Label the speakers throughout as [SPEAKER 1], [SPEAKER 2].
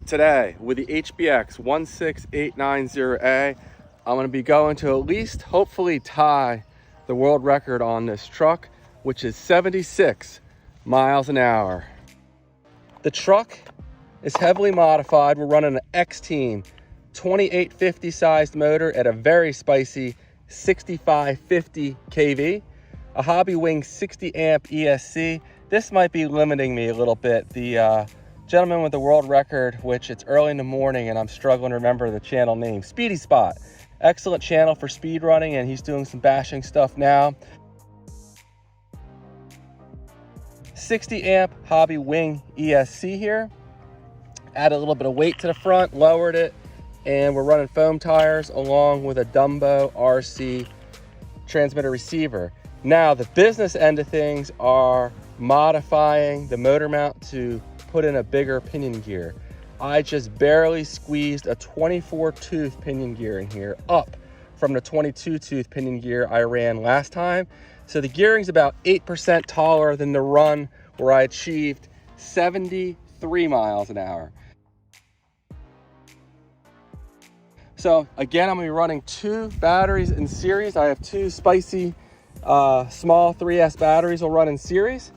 [SPEAKER 1] Today with the HBX 16890A, I'm going to be going to at least hopefully tie the world record on this truck, which is 76 miles an hour. The truck is heavily modified. We're running an XTEAM 2850 sized motor at a very spicy 6550 kV, a Hobbywing 60 amp ESC. This might be limiting me a little bit. The gentleman with the world record, which it's early in the morning and I'm struggling to remember the channel name, Speedy Spot. Excellent channel for speed running, and he's doing some bashing stuff now. 60 amp Hobbywing ESC here. Added a little bit of weight to the front, lowered it, and we're running foam tires along with a Dumbo RC transmitter receiver. Now, the business end of things are modifying the motor mount to put in a bigger pinion gear. I just barely squeezed a 24 tooth pinion gear in here up from the 22 tooth pinion gear I ran last time. So the gearing's about 8% taller than the run where I achieved 73 miles an hour. So again, I'm gonna be running 2 batteries in series. I have 2 spicy small 3S batteries will run in series.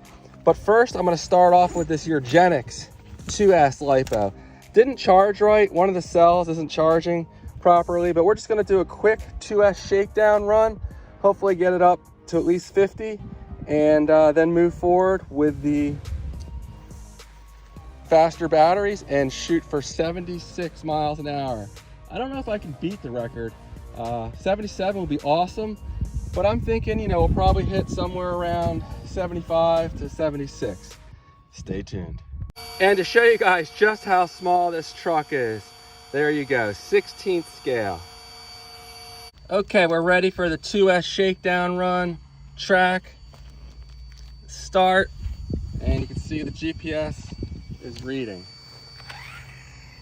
[SPEAKER 1] But first, I'm gonna start off with this Urgenix 2S LiPo. Didn't charge right. One of the cells isn't charging properly, but we're just gonna do a quick 2S shakedown run, hopefully get it up to at least 50, and then move forward with the faster batteries and shoot for 76 miles an hour. I don't know if I can beat the record. 77 would be awesome, but I'm thinking, you know, we'll probably hit somewhere around 75 to 76. Stay tuned. And to show you guys just how small this truck is, there you go, 16th scale. Okay, we're ready for the 2S shakedown run. Track, start, and you can see the GPS is reading.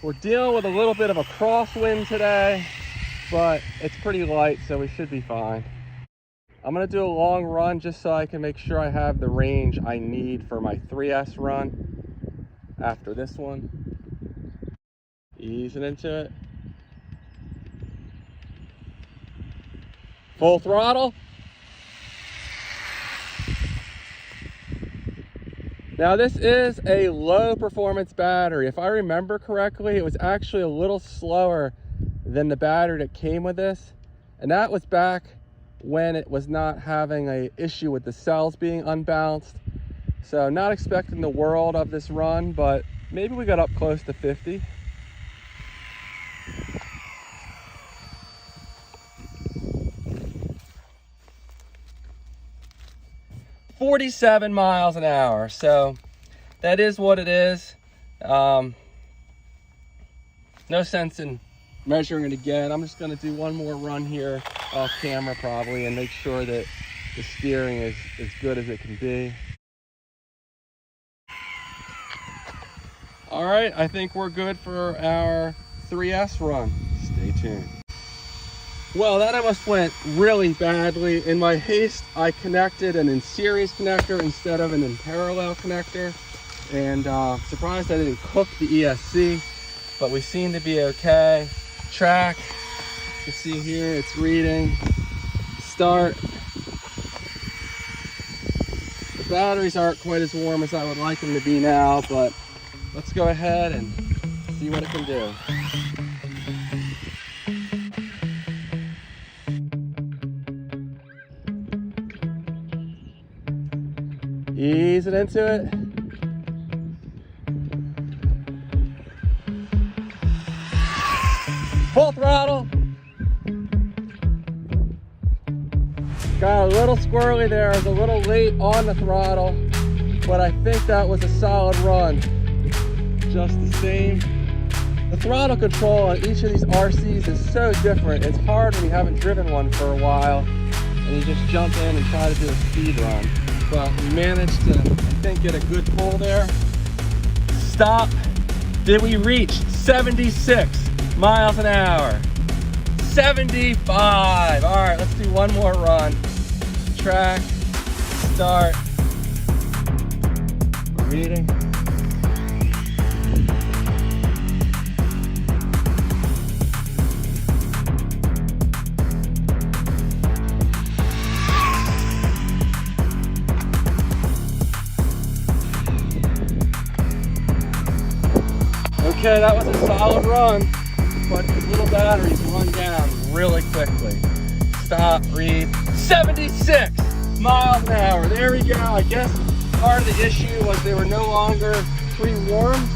[SPEAKER 1] We're dealing with a little bit of a crosswind today, but it's pretty light, so we should be fine. I'm gonna do a long run just so I can make sure I have the range I need for my 3S run after this one. Easing into it. Full throttle. Now this is a low performance battery. If I remember correctly, it was actually a little slower than the battery that came with this. And that was back when it was not having an issue with the cells being unbalanced. So not expecting the world of this run, but maybe we got up close to 50. $47 miles an hour, so that is what it is. No sense in measuring it again. I'm just going to do one more run here off camera probably and make sure that the steering is as good as it can be. All right, I think we're good for our 3S run. Stay tuned. Well, that almost went really badly. In my haste, I connected an in-series connector instead of an in-parallel connector. And surprised I didn't cook the ESC, but we seem to be okay. Track, you can see here, it's reading. Start. The batteries aren't quite as warm as I would like them to be now, but let's go ahead and see what it can do. Ease it into it. Full throttle. Got a little squirrely there. I was a little late on the throttle, but I think that was a solid run. Just the same. The throttle control on each of these RCs is so different. It's hard when you haven't driven one for a while and you just jump in and try to do a speed run. But we managed to, I think, get a good pull there. Stop. Did we reach 76 miles an hour? 75. All right, let's do one more run. Track, start, reading. Okay, that was a solid run, but these little batteries run down really quickly. Stop, read. 76 miles an hour. There we go. I guess part of the issue was they were no longer pre-warmed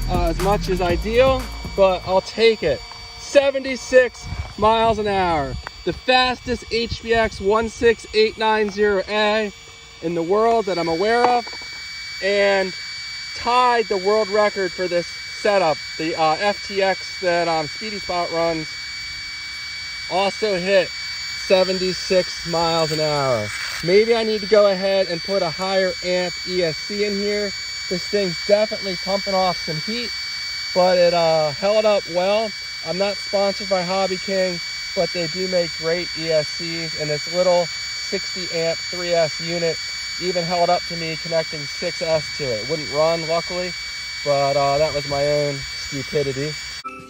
[SPEAKER 1] as much as ideal, but I'll take it. 76 miles an hour. The fastest HBX 16890A in the world that I'm aware of, and tied the world record for this setup. The FTX that Speedy Spot runs also hit 76 miles an hour. Maybe I need to go ahead and put a higher amp ESC in here. This thing's definitely pumping off some heat, but it held up well. I'm not sponsored by Hobby King, but they do make great ESCs, and this little 60 amp 3S unit even held up to me connecting 6S to it. It wouldn't run, luckily, but that was my own stupidity.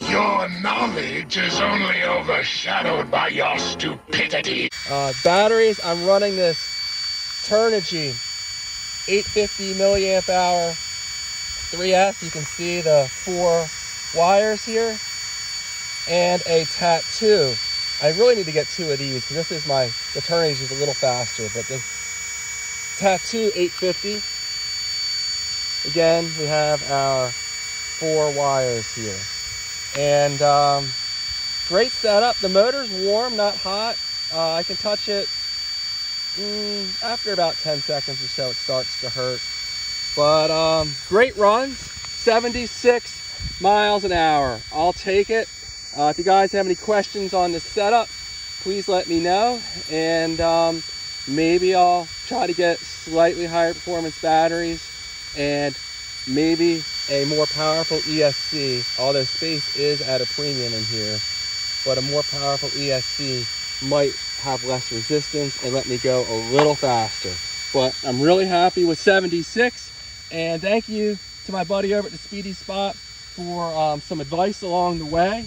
[SPEAKER 2] Your knowledge is only overshadowed by your stupidity.
[SPEAKER 1] Batteries, I'm running this Turnigy 850 milliamp hour 3S. You can see the 4 wires here, and a Tattoo. I really need to get 2 of these because this is the Turnigy is a little faster, but the Tattoo 850. Again, we have our 4 wires here. And great setup. The motor's warm, not hot. I can touch it after about 10 seconds or so. It starts to hurt. But great runs, 76 miles an hour. I'll take it. If you guys have any questions on the setup, please let me know. And maybe I'll try to get slightly higher performance batteries and maybe a more powerful ESC, although space is at a premium in here, but a more powerful ESC might have less resistance and let me go a little faster. But I'm really happy with 76, and thank you to my buddy over at the Speedy Spot for some advice along the way,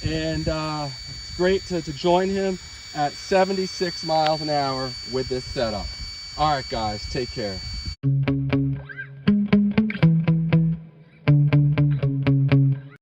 [SPEAKER 1] and it's great to join him at 76 miles an hour with this setup. All right, guys, take care.